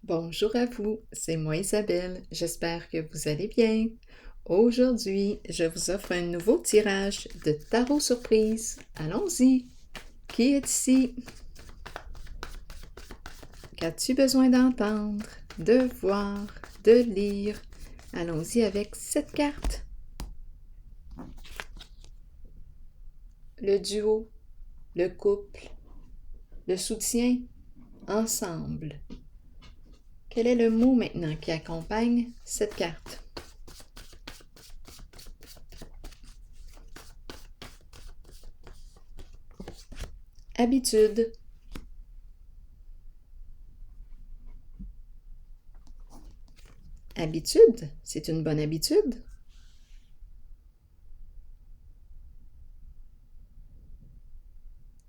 Bonjour à vous, c'est moi Isabelle, j'espère que vous allez bien. Aujourd'hui, je vous offre un nouveau tirage de tarot surprise. Allons-y! Qui est ici? Qu'as-tu besoin d'entendre, de voir, de lire? Allons-y avec cette carte. Le duo, le couple, le soutien, ensemble. Quel est le mot maintenant qui accompagne cette carte? Habitude. Habitude, c'est une bonne habitude.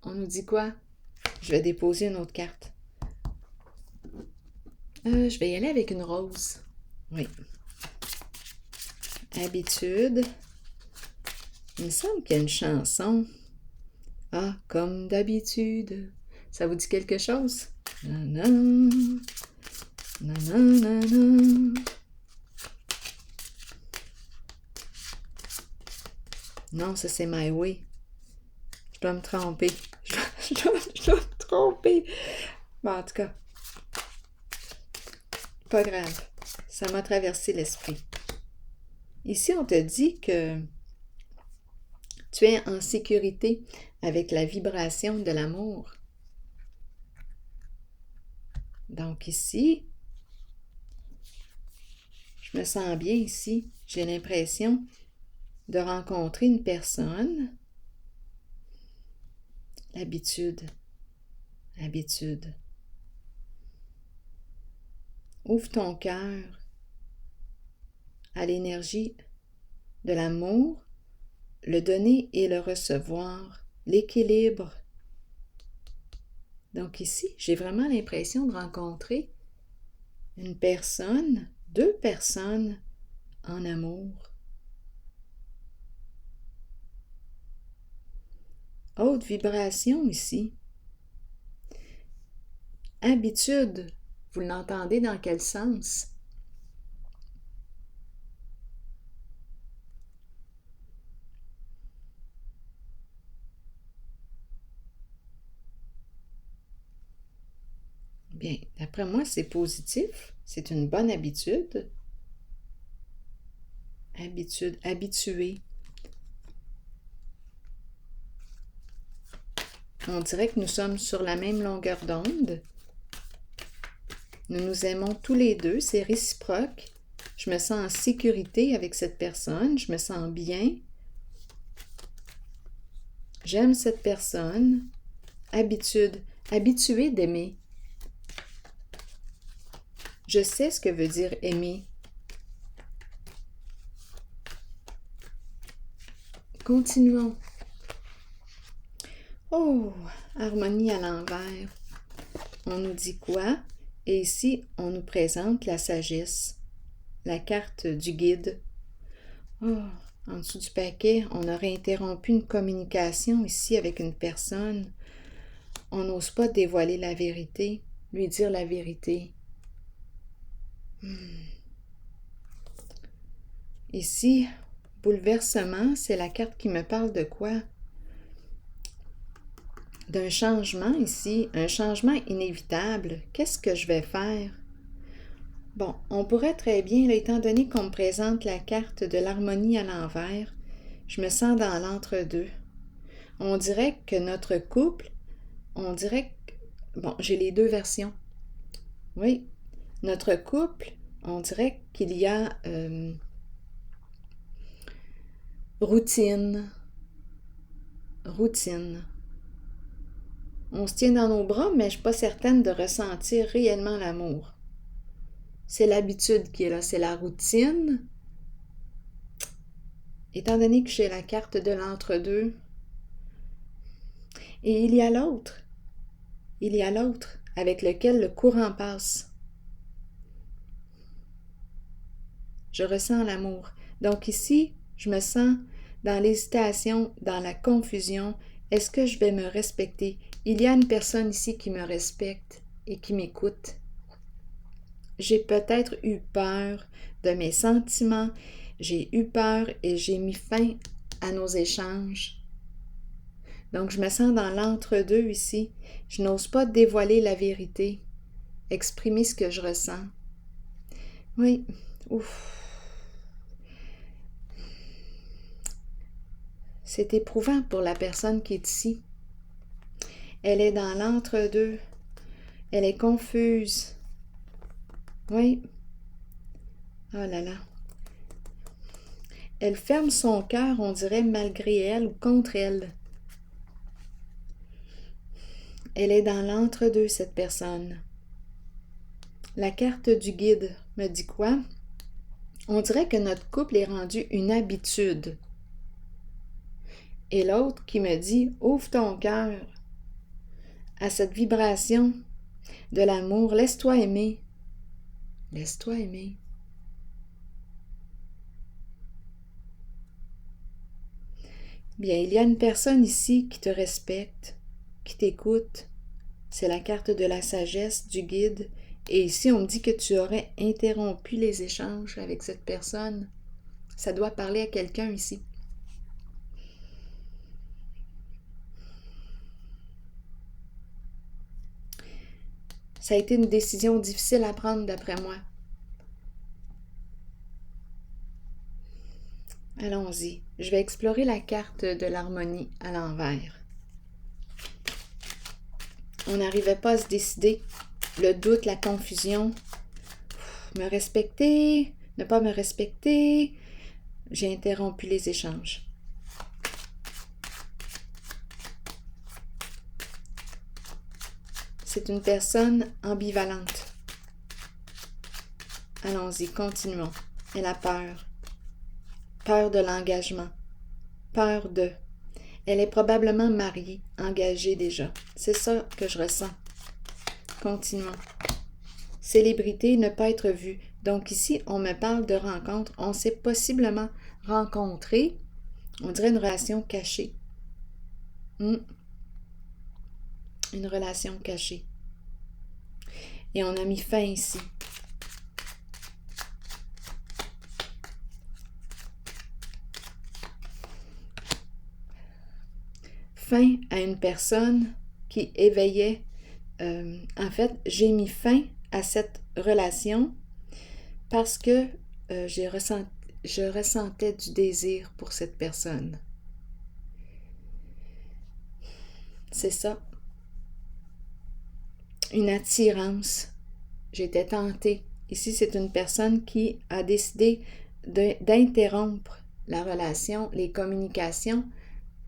On nous dit quoi? Je vais déposer une autre carte. Je vais y aller avec une rose. Oui. Habitude. Il me semble qu'il y a une chanson. Ah, comme d'habitude. Ça vous dit quelque chose? Nanan, nanana. Non, ça c'est My Way. Je dois me tromper. Je dois me tromper. Bon, en tout cas, pas grave. Ça m'a traversé l'esprit. Ici, on te dit que tu es en sécurité avec la vibration de l'amour. Donc ici, je me sens bien ici. J'ai l'impression de rencontrer une personne. L'habitude. Habitude. Ouvre ton cœur à l'énergie de l'amour, le donner et le recevoir, l'équilibre. Donc ici, j'ai vraiment l'impression de rencontrer une personne, deux personnes en amour. Haute vibration ici. Habitude, vous l'entendez dans quel sens? Bien, d'après moi, c'est positif. C'est une bonne habitude. Habitude, habitué. On dirait que nous sommes sur la même longueur d'onde. Nous nous aimons tous les deux, c'est réciproque. Je me sens en sécurité avec cette personne, je me sens bien. J'aime cette personne. Habitude, habitué d'aimer. Je sais ce que veut dire aimer. Continuons. Oh, harmonie à l'envers. On nous dit quoi? Et ici, on nous présente la sagesse, la carte du guide. Oh, en dessous du paquet, on aurait interrompu une communication ici avec une personne. On n'ose pas dévoiler la vérité, lui dire la vérité. Ici, bouleversement, c'est la carte qui me parle de quoi? D'un changement ici, un changement inévitable. Qu'est-ce que je vais faire? Bon, on pourrait très bien, là, étant donné qu'on me présente la carte de l'harmonie à l'envers, je me sens dans l'entre-deux. On dirait que notre couple, on dirait que... Bon, j'ai les deux versions. Oui, notre couple, on dirait qu'il y a routine. On se tient dans nos bras, mais je ne suis pas certaine de ressentir réellement l'amour. C'est l'habitude qui est là, c'est la routine. Étant donné que j'ai la carte de l'entre-deux, et il y a l'autre avec lequel le courant passe. Je ressens l'amour. Donc ici, je me sens dans l'hésitation, dans la confusion. Est-ce que je vais me respecter? Il y a une personne ici qui me respecte et qui m'écoute. j'ai peut-être eu peur de mes sentiments, j'ai eu peur et j'ai mis fin à nos échanges. Donc, je me sens dans l'entre-deux ici. Je n'ose pas dévoiler la vérité, exprimer ce que je ressens. Oui, ouf. C'est éprouvant pour la personne qui est ici. Elle est dans l'entre-deux. Elle est confuse. Oui. Oh là là. Elle ferme son cœur, on dirait, malgré elle ou contre elle. Elle est dans l'entre-deux, cette personne. La carte du guide me dit quoi? On dirait que notre couple est rendu une habitude. Et l'autre qui me dit, ouvre ton cœur à cette vibration de l'amour, laisse-toi aimer. Laisse-toi aimer. Bien, il y a une personne ici qui te respecte, qui t'écoute. C'est la carte de la sagesse, du guide. Et ici, on me dit que tu aurais interrompu les échanges avec cette personne. Ça doit parler à quelqu'un ici. Ça a été une décision difficile à prendre d'après moi. Allons-y. Je vais explorer la carte de l'harmonie à l'envers. On n'arrivait pas à se décider. Le doute, la confusion. Me respecter, ne pas me respecter. J'ai interrompu les échanges. C'est une personne ambivalente. Allons-y, continuons. Elle a peur. Peur de l'engagement. Peur de. Elle est probablement mariée, engagée déjà. C'est ça que je ressens. Continuons. Célébrité, ne pas être vue. Donc ici, on me parle de rencontre. On s'est possiblement rencontrés. On dirait une relation cachée. Une relation cachée. Et on a mis fin ici. Fin à une personne qui éveillait. En fait, j'ai mis fin à cette relation parce que je ressentais du désir pour cette personne. C'est ça. Une attirance. J'étais tentée. Ici, c'est une personne qui a décidé d'interrompre la relation, les communications,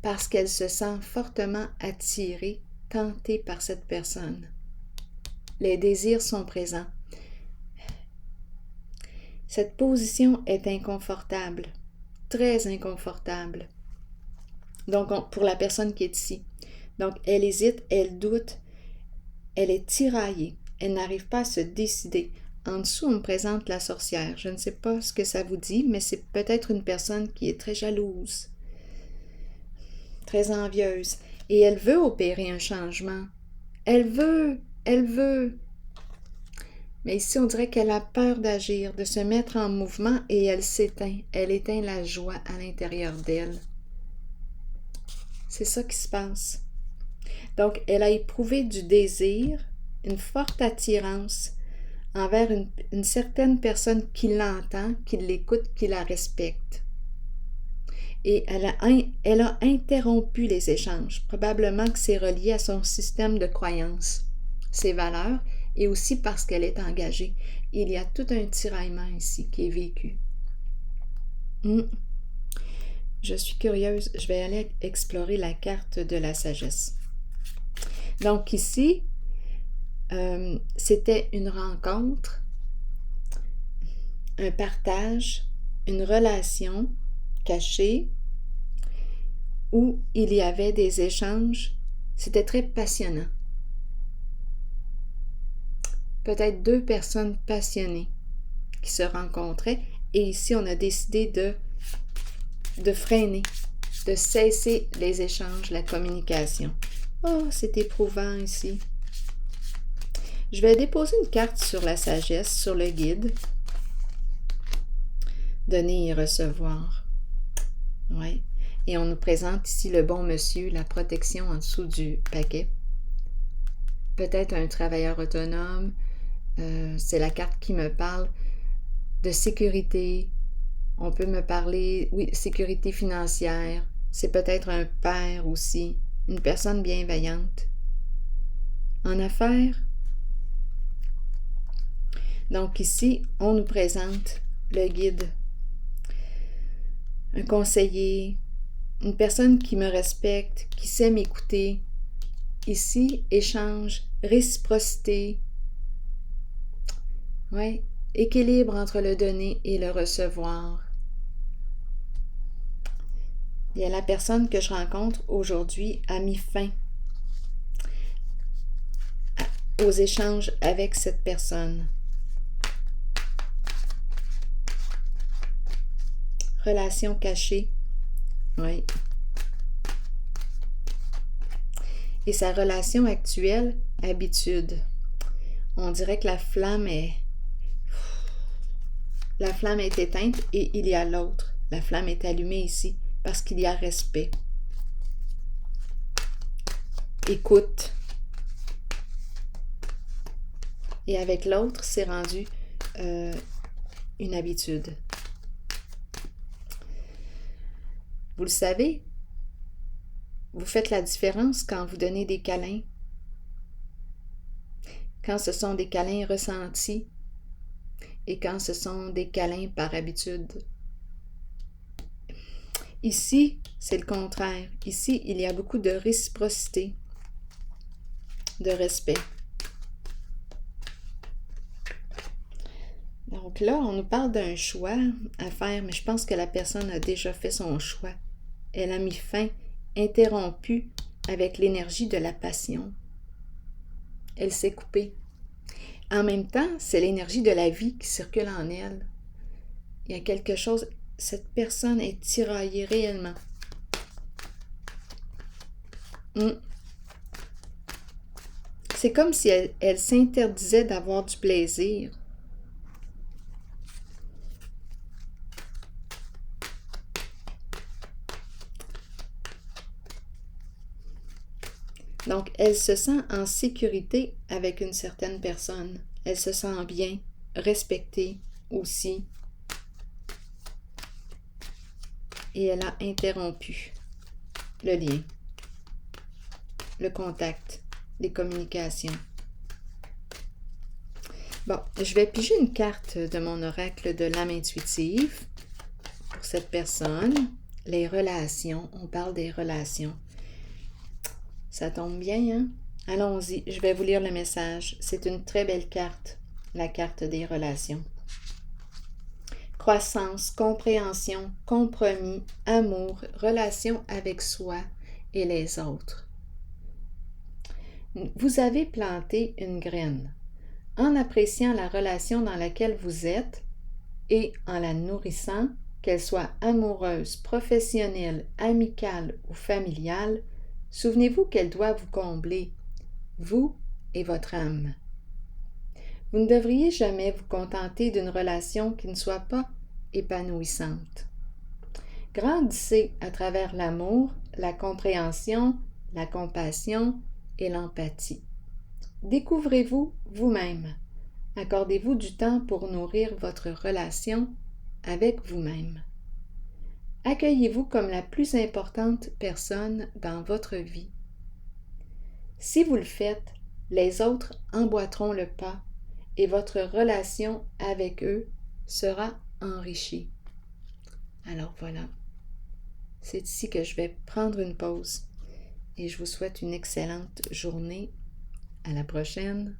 parce qu'elle se sent fortement attirée, tentée par cette personne. Les désirs sont présents. Cette position est inconfortable, très inconfortable. Donc, pour la personne qui est ici. Donc, elle hésite, elle doute, elle est tiraillée, elle n'arrive pas à se décider. En dessous, on me présente la sorcière. Je ne sais pas ce que ça vous dit, mais c'est peut-être une personne qui est très jalouse, très envieuse, et elle veut opérer un changement. Elle veut. Mais ici, on dirait qu'elle a peur d'agir, de se mettre en mouvement et elle s'éteint. Elle éteint la joie à l'intérieur d'elle. C'est ça qui se passe. Donc, elle a éprouvé du désir, une forte attirance envers une certaine personne qui l'entend, qui l'écoute, qui la respecte. Et elle a interrompu les échanges. Probablement que c'est relié à son système de croyances, ses valeurs, et aussi parce qu'elle est engagée. Il y a tout un tiraillement ici qui est vécu. Je suis curieuse. Je vais aller explorer la carte de la sagesse. Donc ici, c'était une rencontre, un partage, une relation cachée où il y avait des échanges. C'était très passionnant. Peut-être 2 personnes passionnées qui se rencontraient et ici on a décidé de freiner, de cesser les échanges, la communication. Oh, c'est éprouvant ici. Je vais déposer une carte sur la sagesse, sur le guide. Donner et recevoir. Oui. Et on nous présente ici le bon monsieur, la protection en dessous du paquet. Peut-être un travailleur autonome. C'est la carte qui me parle de sécurité. On peut me parler, oui, sécurité financière. C'est peut-être un père aussi, une personne bienveillante. En affaires, donc ici, on nous présente le guide, un conseiller, une personne qui me respecte, qui sait m'écouter. Ici, échange, réciprocité, ouais, équilibre entre le donner et le recevoir. Il y a la personne que je rencontre aujourd'hui a mis fin aux échanges avec cette personne. Relation cachée, oui. Et sa relation actuelle, habitude. On dirait que la flamme est éteinte et il y a l'autre. La flamme est allumée ici parce qu'il y a respect. Écoute. Et avec l'autre, c'est rendu une habitude. Vous le savez, vous faites la différence quand vous donnez des câlins, quand ce sont des câlins ressentis et quand ce sont des câlins par habitude. Ici, c'est le contraire. Ici, il y a beaucoup de réciprocité, de respect. Donc là, on nous parle d'un choix à faire, mais je pense que la personne a déjà fait son choix. Elle a mis fin, interrompu avec l'énergie de la passion. Elle s'est coupée. En même temps, c'est l'énergie de la vie qui circule en elle. Il y a quelque chose, cette personne est tiraillée réellement. C'est comme si elle s'interdisait d'avoir du plaisir. Donc, elle se sent en sécurité avec une certaine personne. Elle se sent bien, respectée aussi. Et elle a interrompu le lien, le contact, les communications. Bon, je vais piger une carte de mon oracle de l'âme intuitive pour cette personne. Les relations, on parle des relations. Ça tombe bien, hein? Allons-y, je vais vous lire le message. C'est une très belle carte, la carte des relations. Croissance, compréhension, compromis, amour, relation avec soi et les autres. Vous avez planté une graine. En appréciant la relation dans laquelle vous êtes et en la nourrissant, qu'elle soit amoureuse, professionnelle, amicale ou familiale, souvenez-vous qu'elle doit vous combler, vous et votre âme. Vous ne devriez jamais vous contenter d'une relation qui ne soit pas épanouissante. Grandissez à travers l'amour, la compréhension, la compassion et l'empathie. Découvrez-vous vous-même. Accordez-vous du temps pour nourrir votre relation avec vous-même. Accueillez-vous comme la plus importante personne dans votre vie. Si vous le faites, les autres emboîteront le pas et votre relation avec eux sera enrichie. Alors voilà, c'est ici que je vais prendre une pause et je vous souhaite une excellente journée. À la prochaine.